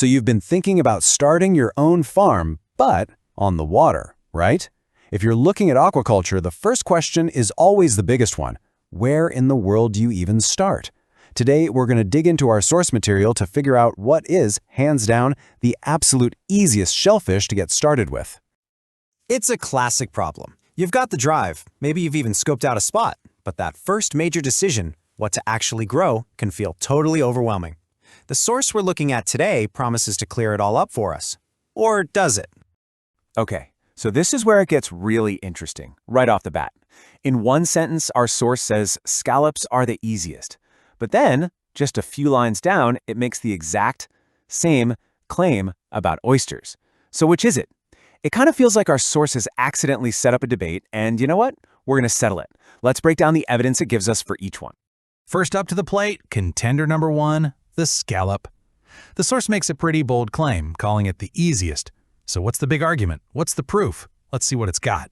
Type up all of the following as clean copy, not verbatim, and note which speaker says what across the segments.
Speaker 1: So you've been thinking about starting your own farm, but on the water, right? If you're looking at aquaculture, the first question is always the biggest one. Where in the world do you even start? Today, we're going to dig into our source material to figure out what is, hands down, the absolute easiest shellfish to get started with.
Speaker 2: It's a classic problem. You've got the drive, maybe you've even scoped out a spot, but that first major decision, what to actually grow, can feel totally overwhelming. The source we're looking at today promises to clear it all up for us. Or does it?
Speaker 3: Okay, so this is where it gets really interesting, right off the bat. In one sentence, our source says scallops are the easiest. But then, just a few lines down, it makes the exact same claim about oysters. So which is it? It kind of feels like our source has accidentally set up a debate, and you know what? We're going to settle it. Let's break down the evidence it gives us for each one.
Speaker 4: First up to the plate, contender number one, the scallop. The source makes a pretty bold claim, calling it the easiest. So what's the big argument? What's the proof? Let's see what it's got.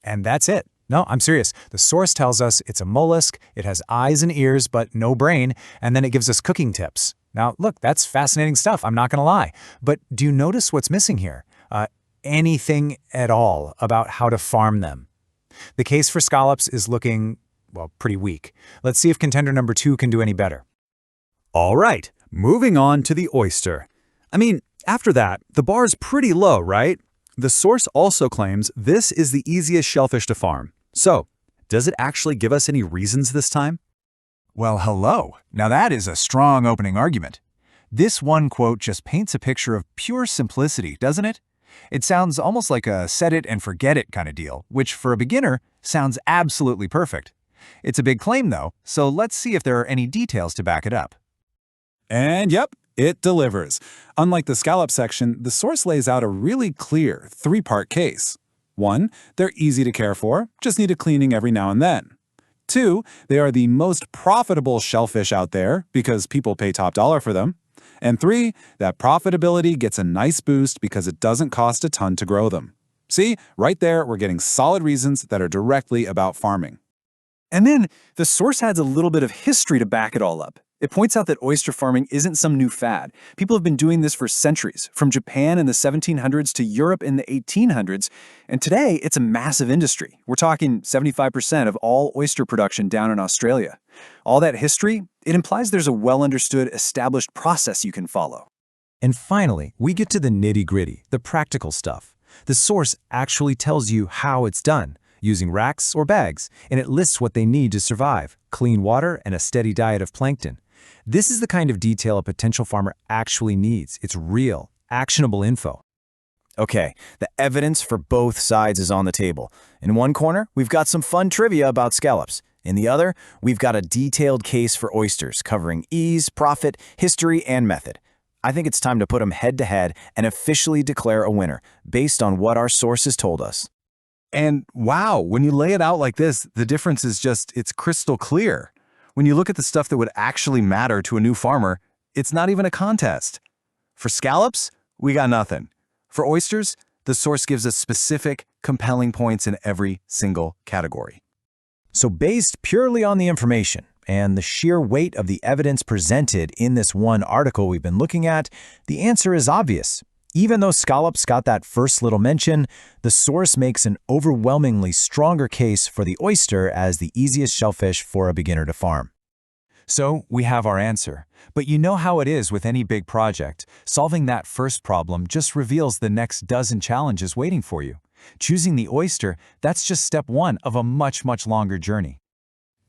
Speaker 2: And that's it. No, I'm serious. The source tells us it's a mollusk, it has eyes and ears but no brain, and then it gives us cooking tips. Now, look, that's fascinating stuff, I'm not going to lie. But do you notice what's missing here? Anything at all about how to farm them. The case for scallops is looking, well, pretty weak. Let's see if contender number two can do any better.
Speaker 5: All right, moving on to the oyster. I mean, after that, the bar's pretty low, right? The source also claims this is the easiest shellfish to farm. So, does it actually give us any reasons this time?
Speaker 6: Well, hello. Now that is a strong opening argument. This one quote just paints a picture of pure simplicity, doesn't it? It sounds almost like a set it and forget it kind of deal, which for a beginner sounds absolutely perfect. It's a big claim though, so let's see if there are any details to back it up.
Speaker 7: And yep, it delivers. Unlike the scallop section, the source lays out a really clear three-part case. 1, they're easy to care for, just need a cleaning every now and then. 2, they are the most profitable shellfish out there because people pay top dollar for them. And 3, that profitability gets a nice boost because it doesn't cost a ton to grow them. See, right there, we're getting solid reasons that are directly about farming.
Speaker 5: And then, the source adds a little bit of history to back it all up. It points out that oyster farming isn't some new fad. People have been doing this for centuries, from Japan in the 1700s to Europe in the 1800s, and today it's a massive industry. We're talking 75% of all oyster production down in Australia. All that history, it implies there's a well-understood, established process you can follow.
Speaker 2: And finally, we get to the nitty-gritty, the practical stuff. The source actually tells you how it's done, using racks or bags, and it lists what they need to survive: clean water and a steady diet of plankton. This is the kind of detail a potential farmer actually needs. It's real, actionable info.
Speaker 3: Okay, the evidence for both sides is on the table. In one corner, we've got some fun trivia about scallops. In the other, we've got a detailed case for oysters covering ease, profit, history, and method. I think it's time to put them head-to-head and officially declare a winner based on what our sources told us.
Speaker 7: And wow, when you lay it out like this, the difference is it's crystal clear. When you look at the stuff that would actually matter to a new farmer, it's not even a contest. For scallops, we got nothing. For oysters, the source gives us specific, compelling points in every single category.
Speaker 2: So based purely on the information and the sheer weight of the evidence presented in this one article we've been looking at, the answer is obvious. Even though scallops got that first little mention, the source makes an overwhelmingly stronger case for the oyster as the easiest shellfish for a beginner to farm.
Speaker 5: So, we have our answer. But you know how it is with any big project. Solving that first problem just reveals the next dozen challenges waiting for you. Choosing the oyster, that's just step one of a much, much longer journey.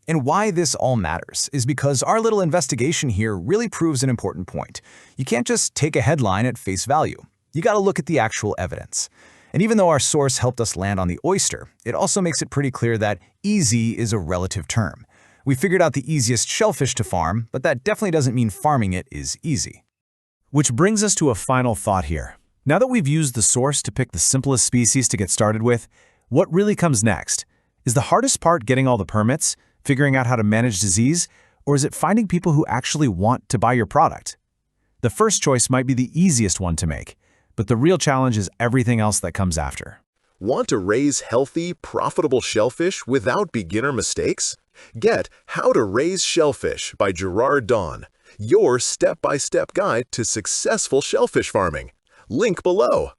Speaker 2: And why this all matters is because our little investigation here really proves an important point. You can't just take a headline at face value. You gotta look at the actual evidence. And even though our source helped us land on the oyster, it also makes it pretty clear that easy is a relative term. We figured out the easiest shellfish to farm, but that definitely doesn't mean farming it is easy. Which brings us to a final thought here. Now that we've used the source to pick the simplest species to get started with, what really comes next? Is the hardest part getting all the permits, figuring out how to manage disease, or is it finding people who actually want to buy your product? The first choice might be the easiest one to make, but the real challenge is everything else that comes after.
Speaker 8: Want to raise healthy, profitable shellfish without beginner mistakes? Get How to Raise Shellfish by Gerard. your step-by-step guide to successful shellfish farming. Link below.